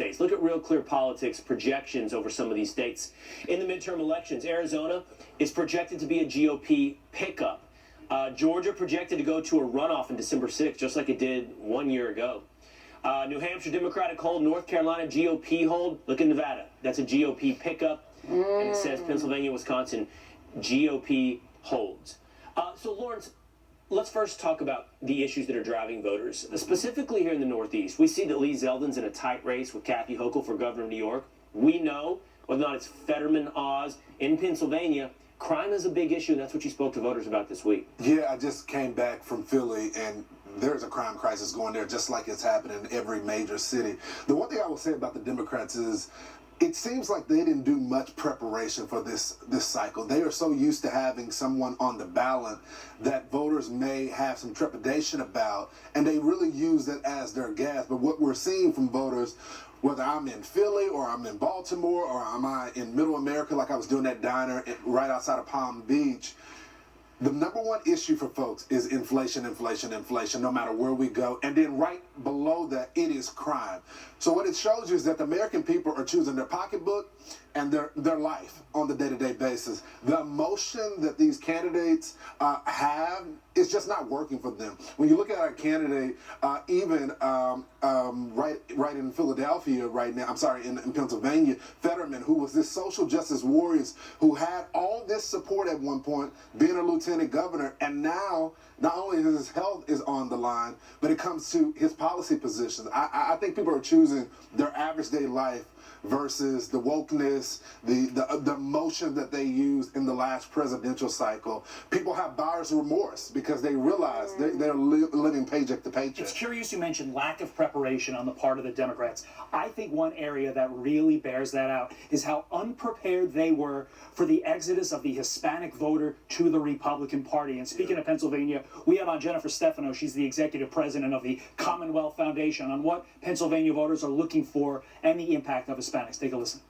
states. Look at Real Clear Politics projections over some of these states. In the midterm elections, Arizona is projected to be a GOP pickup. Georgia projected to go to a runoff in December 6th, just like it did 1 year ago. New Hampshire Democratic hold, North Carolina GOP hold. Look at Nevada. That's a GOP pickup. And it says Pennsylvania, Wisconsin, GOP holds. So, Lawrence, let's first talk about the issues that are driving voters. Specifically here in the Northeast, we see that Lee Zeldin's in a tight race with Kathy Hochul for governor of New York. We know whether or not it's Fetterman, Oz. In Pennsylvania, crime is a big issue, and that's what you spoke to voters about this week. Yeah, I just came back from Philly, and there's a crime crisis going there just like it's happening in every major city. The one thing I will say about the Democrats is it seems like they didn't do much preparation for this cycle. They are so used to having someone on the ballot that voters may have some trepidation about, and they really use it as their gas. But what we're seeing from voters, whether I'm in Philly or I'm in Baltimore or am I in Middle America like I was doing that diner right outside of Palm Beach, the number one issue for folks is inflation, no matter where we go. And then right below that, it is crime. So what it shows you is that the American people are choosing their pocketbook and their life on the day-to-day basis. The emotion that these candidates have is just not working for them. When you look at a candidate, even right in Philadelphia right now, in Pennsylvania, Fetterman, who was this social justice warrior who had all this support at one point, being a lieutenant governor, and now not only his health is on the line, but it comes to his policy positions. I think people are choosing their average day life versus the wokeness, the emotion that they used in the last presidential cycle. People have buyer's remorse because they realize they're living paycheck to paycheck. It's curious you mentioned lack of preparation on the part of the Democrats. I think one area that really bears that out is how unprepared they were for the exodus of the Hispanic voter to the Republican Party. And speaking of Pennsylvania, we have on Jennifer Stefano. She's the executive president of the Commonwealth Foundation on what Pennsylvania voters are looking for and the impact of Hispanics. Take a listen.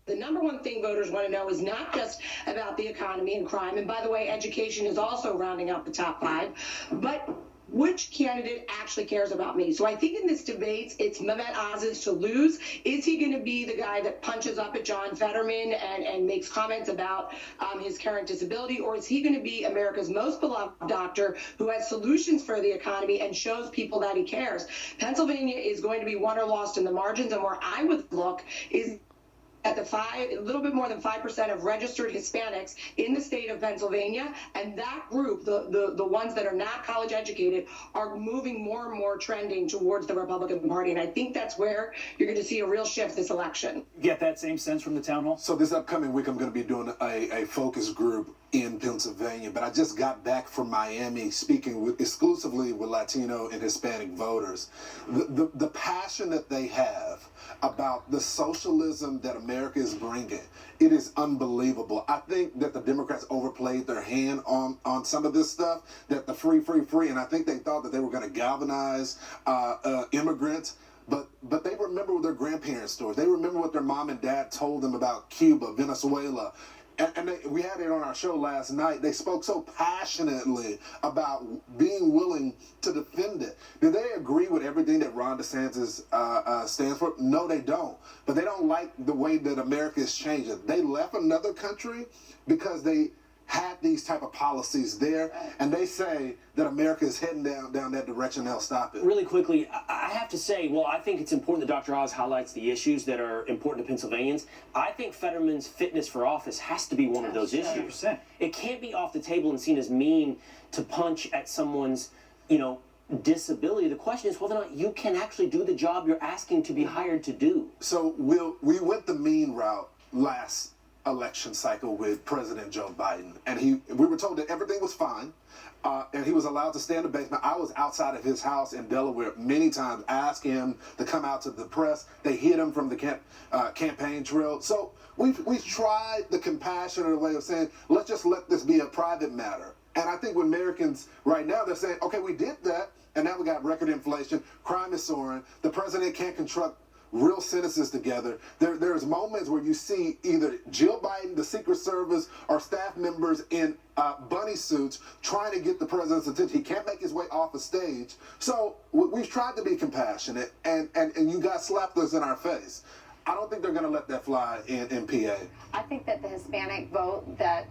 The number one thing voters want to know is not just about the economy and crime. And by the way, education is also rounding out the top 5. But which candidate actually cares about me? So I think in this debate, it's Mehmet Oz's to lose. Is he going to be the guy that punches up at John Fetterman and makes comments about his current disability? Or is he going to be America's most beloved doctor who has solutions for the economy and shows people that he cares? Pennsylvania is going to be won or lost in the margins. And where I would look is at a little bit more than 5% of registered Hispanics in the state of Pennsylvania, and that group, the ones that are not college educated, are moving more and more trending towards the Republican Party, and I think that's where you're going to see a real shift this election. Get that same sense from the town hall? So this upcoming week, I'm going to be doing a focus group in Pennsylvania, but I just got back from Miami speaking exclusively with Latino and Hispanic voters. The passion that they have about the socialism that America is bringing, it is unbelievable. I think that the Democrats overplayed their hand on some of this stuff, that the free, and I think they thought that they were going to galvanize immigrants. But they remember their grandparents' stories. They remember what their mom and dad told them about Cuba, Venezuela. And we had it on our show last night. They spoke so passionately about being willing to defend it. Do they agree with everything that Ron DeSantis stands for? No, they don't. But they don't like the way that America is changing. They left another country because they had these type of policies there, and they say that America is heading down that direction. They'll stop it. Really quickly, I have to say, well, I think it's important that Dr. Oz highlights the issues that are important to Pennsylvanians. I think Fetterman's fitness for office has to be one of those issues. 100%. It can't be off the table and seen as mean to punch at someone's, disability. The question is whether or not you can actually do the job you're asking to be hired to do. So we went the mean route last election cycle with President Joe Biden, and we were told that everything was fine, and he was allowed to stay in the basement. I was outside of his house in Delaware many times, asking him to come out to the press. They hid him from the campaign trail. So we've tried the compassionate way of saying, let's just let this be a private matter. And I think with Americans right now, they're saying, okay, we did that, and now we got record inflation, crime is soaring, the president can't real sentences together. There's moments where you see either Jill Biden, the Secret Service, or staff members in bunny suits trying to get the president's attention. He can't make his way off the stage. So we've tried to be compassionate, and you guys slapped us in our face. I don't think they're going to let that fly in PA. I think that the Hispanic vote that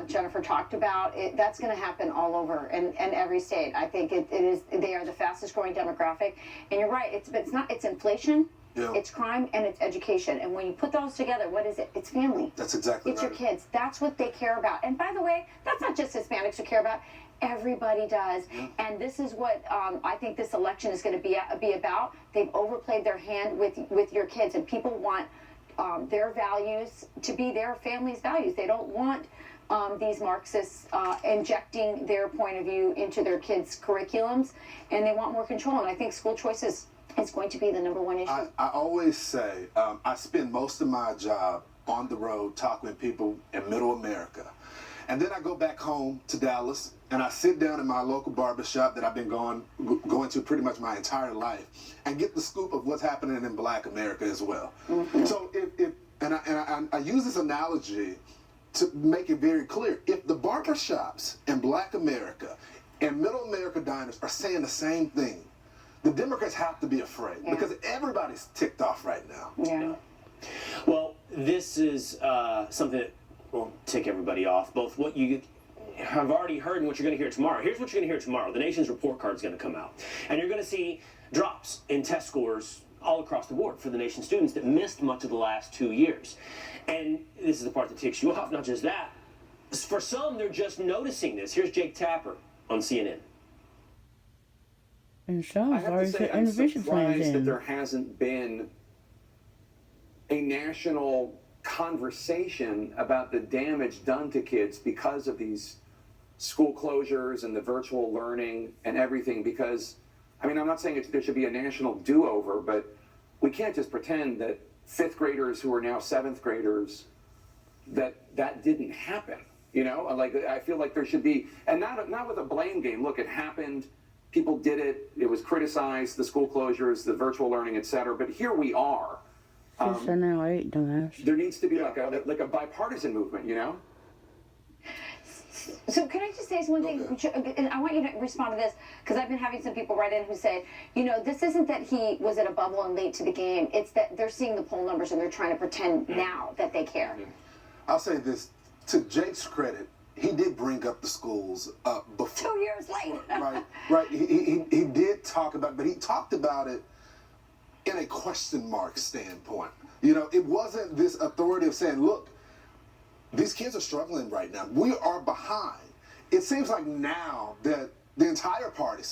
Jennifer talked about, that's going to happen all over and every state. I think it is. They are the fastest growing demographic, and you're right. It's inflation, it's crime, and it's education. And when you put those together, what is it? It's family. That's exactly right. It's your kids. That's what they care about. And by the way, that's not just Hispanics who care about. Everybody does, and this is what I think this election is going to be about. They've overplayed their hand with your kids, and people want their values to be their family's values. They don't want these Marxists injecting their point of view into their kids' curriculums, and they want more control. And I think school choices is going to be the #1 issue. I always say I spend most of my job on the road talking with people in Middle America. And then I go back home to Dallas, and I sit down in my local barbershop that I've been going to pretty much my entire life, and get the scoop of what's happening in Black America as well. So I use this analogy to make it very clear. If the barbershops in Black America and Middle America diners are saying the same thing, the Democrats have to be afraid because everybody's ticked off right now. Yeah. Well, this is something that will tick everybody off, both what you have already heard and what you're going to hear tomorrow. Here's what you're going to hear tomorrow. The nation's report card is going to come out, and you're going to see drops in test scores all across the board for the nation's students that missed much of the last 2 years. And this is the part that ticks you off. Not just that. For some, they're just noticing this. Here's Jake Tapper on CNN. And so, I have to say, I'm surprised that there hasn't been a national conversation about the damage done to kids because of these school closures and the virtual learning and everything. Because, I mean, I'm not saying there should be a national do-over, but we can't just pretend that fifth graders who are now seventh graders, that didn't happen. You know, like, I feel like there should be, and not with a blame game. Look, it happened. People did it. It was criticized, the school closures, the virtual learning, et cetera. But here we are. There needs to be like a bipartisan movement, you know? So can I just say one thing? And I want you to respond to this, because I've been having some people write in who say, you know, this isn't that he was at a bubble and late to the game. It's that they're seeing the poll numbers and they're trying to pretend now that they care. I'll say this, to Jake's credit, he did bring up the schools before. 2 years late. Right. He did talk about it, but he talked about it in a question mark standpoint. You know, it wasn't this authoritative saying, look, these kids are struggling right now. We are behind. It seems like now that the entire party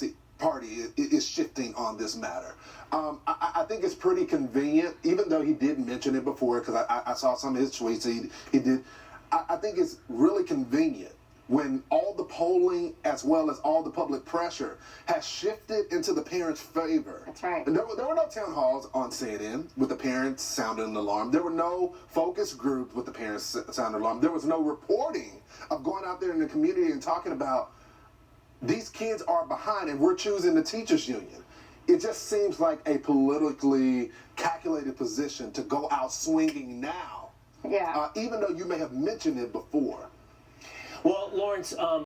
is shifting on this matter. I think it's pretty convenient, even though he did mention it before, because I saw some of his tweets he did. I think it's really convenient when all the polling as well as all the public pressure has shifted into the parents' favor. That's right. And there were no town halls on CNN with the parents sounding an alarm. There were no focus groups with the parents sounding an alarm. There was no reporting of going out there in the community and talking about these kids are behind and we're choosing the teachers union. It just seems like a politically calculated position to go out swinging now. Yeah. Even though you may have mentioned it before. Well, Lawrence,